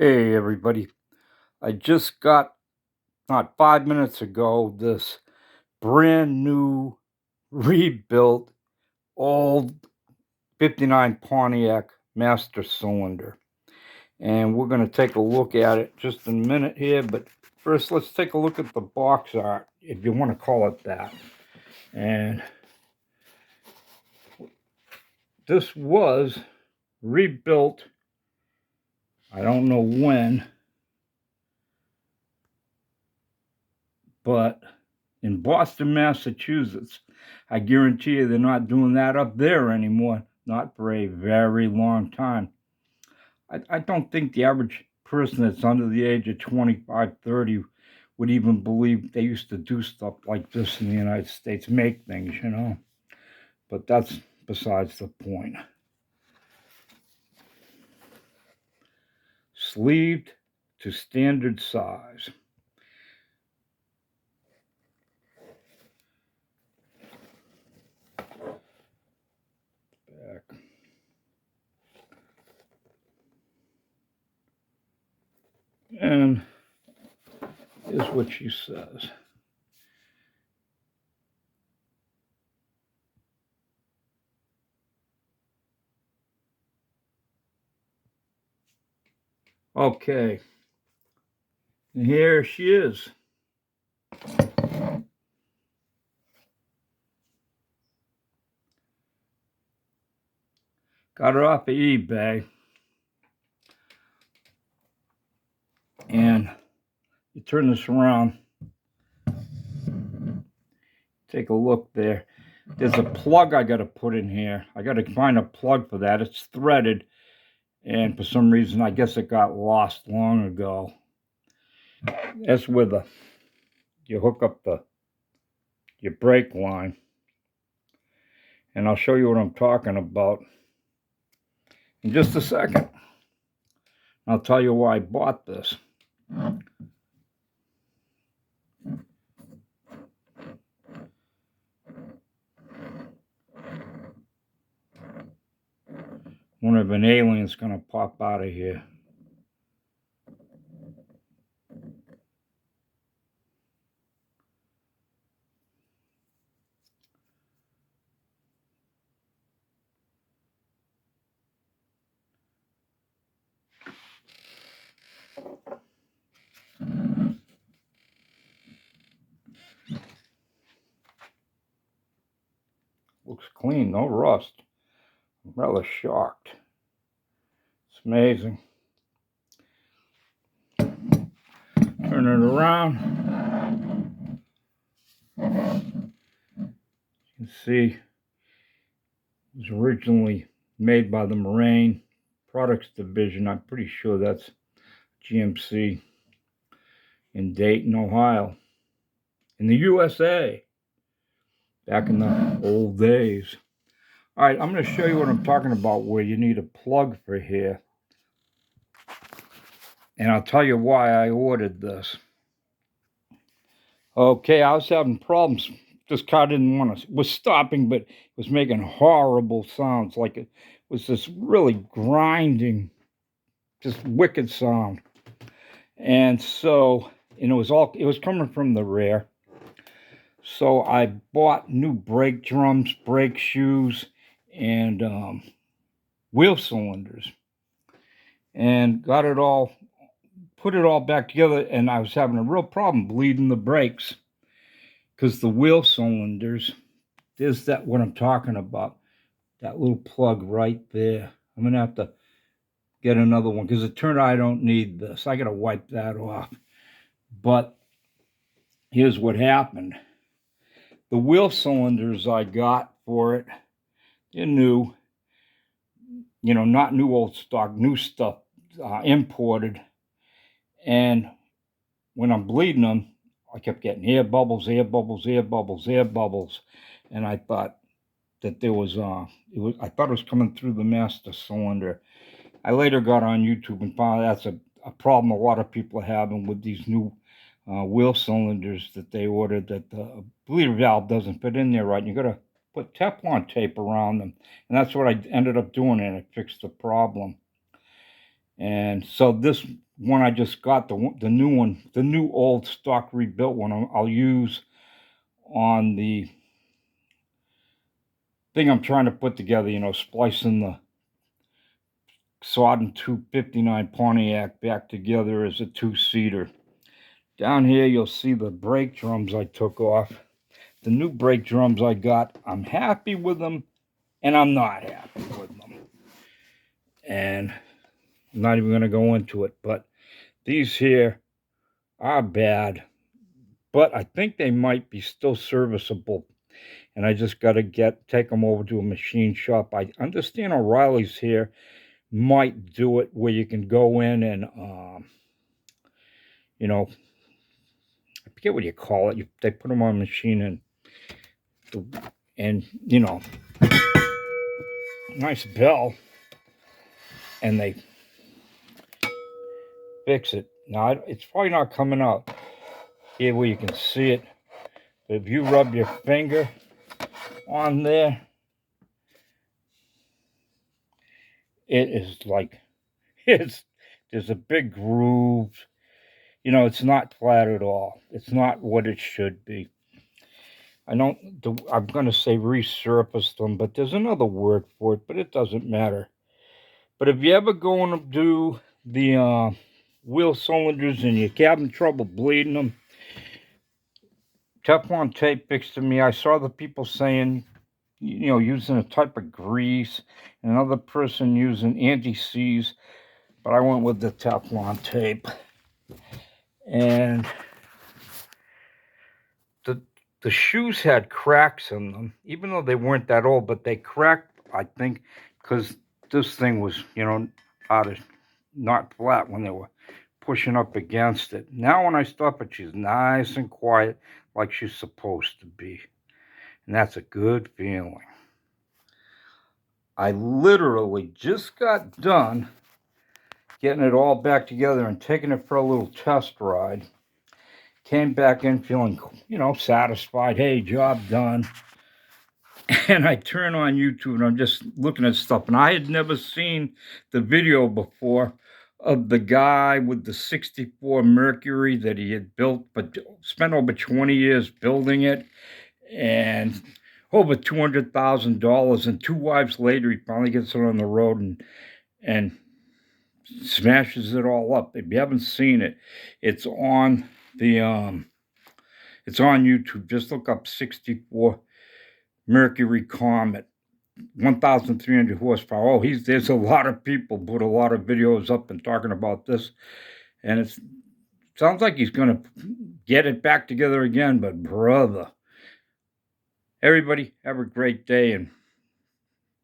Hey everybody, I just got, not 5 minutes ago, this brand new, rebuilt, old 59 Pontiac master cylinder. And we're going to take a look at it just in a minute here, but first let's take a look at the box art, if you want to call it that. And this was rebuilt, I don't know when, but in Boston, Massachusetts. I guarantee you they're not doing that up there anymore, not for a very long time. I don't think the average person that's under the age of 25, 30 would even believe they used to do stuff like this in the United States, make things, you know. But that's besides the point. Sleeved to standard size. Back. And here's what she says. Okay, and here she is. Got her off of eBay. And you turn this around. Take a look there. There's a plug I got to put in here. I got to find a plug for that. It's threaded. And for some reason, I guess it got lost long ago. That's where you hook up your brake line. And I'll show you what I'm talking about in just a second. I'll tell you why I bought this. Wonder if an alien's gonna pop out of here. Looks clean, no rust. I'm rather shocked. It's amazing. Turn it around. You can see it was originally made by the Marine Products Division. I'm pretty sure that's GMC in Dayton, Ohio, in the USA, back in the old days. All right, I'm going to show you what I'm talking about, where you need a plug for here. And I'll tell you why I ordered this. Okay, I was having problems. This car didn't want to, was stopping, but it was making horrible sounds. Like it was this really grinding, just wicked sound. And so, and it was coming from the rear. So I bought new brake drums, brake shoes, and wheel cylinders. And got it all, put it all back together, and I was having a real problem bleeding the brakes. Because the wheel cylinders, there's that what I'm talking about, that little plug right there. I'm gonna have to get another one because it turned out I don't need this. I gotta wipe that off. But here's what happened. The wheel cylinders I got for it, they're new, you know, not new old stock, new stuff, imported. And when I'm bleeding them, I kept getting air bubbles, air bubbles, air bubbles, air bubbles. And I thought that there was, I thought it was coming through the master cylinder. I later got on YouTube and found that's a problem a lot of people are having with these new wheel cylinders that they ordered, that the bleeder valve doesn't fit in there right. And you got to put Teflon tape around them. And that's what I ended up doing, and it fixed the problem. And so this one I just got, the new one, the new old stock rebuilt one, I'll use on the thing I'm trying to put together, splicing the sodden 259 Pontiac back together as a two-seater. Down here, you'll see the brake drums I took off. The new brake drums I got, I'm happy with them, and I'm not happy with them. And I'm not even going to go into it, but these here are bad, but I think they might be still serviceable. And I just got to take them over to a machine shop. I understand O'Reilly's here might do it where you can go in and, I forget what you call it. They put them on a machine and nice bell, and they fix it. Now, it's probably not coming out here where you can see it, but if you rub your finger on there, it is like, there's a big groove. It's not flat at all. It's not what it should be. I'm going to say resurfaced them, but there's another word for it, but it doesn't matter. But if you ever going to do the wheel cylinders and you're having trouble bleeding them, Teflon tape fixed to me. I saw the people saying, using a type of grease, and another person using anti-seize, but I went with the Teflon tape. And the shoes had cracks in them, even though they weren't that old, but they cracked, I think, because this thing was, not flat when they were pushing up against it. Now when I stop it, she's nice and quiet like she's supposed to be. And that's a good feeling. I literally just got done getting it all back together and taking it for a little test ride. Came back in feeling, satisfied. Hey, job done. And I turn on YouTube and I'm just looking at stuff. And I had never seen the video before of the guy with the 64 Mercury that he had built, but spent over 20 years building it. And over $200,000. And 2 wives later, he finally gets it on the road and smashes it all up. If you haven't seen it, it's on it's on YouTube. Just look up 64 Mercury Comet, 1,300 horsepower. Oh, there's a lot of people put a lot of videos up and talking about this, and it sounds like he's going to get it back together again. But brother, everybody have a great day and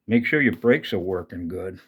make sure your brakes are working good.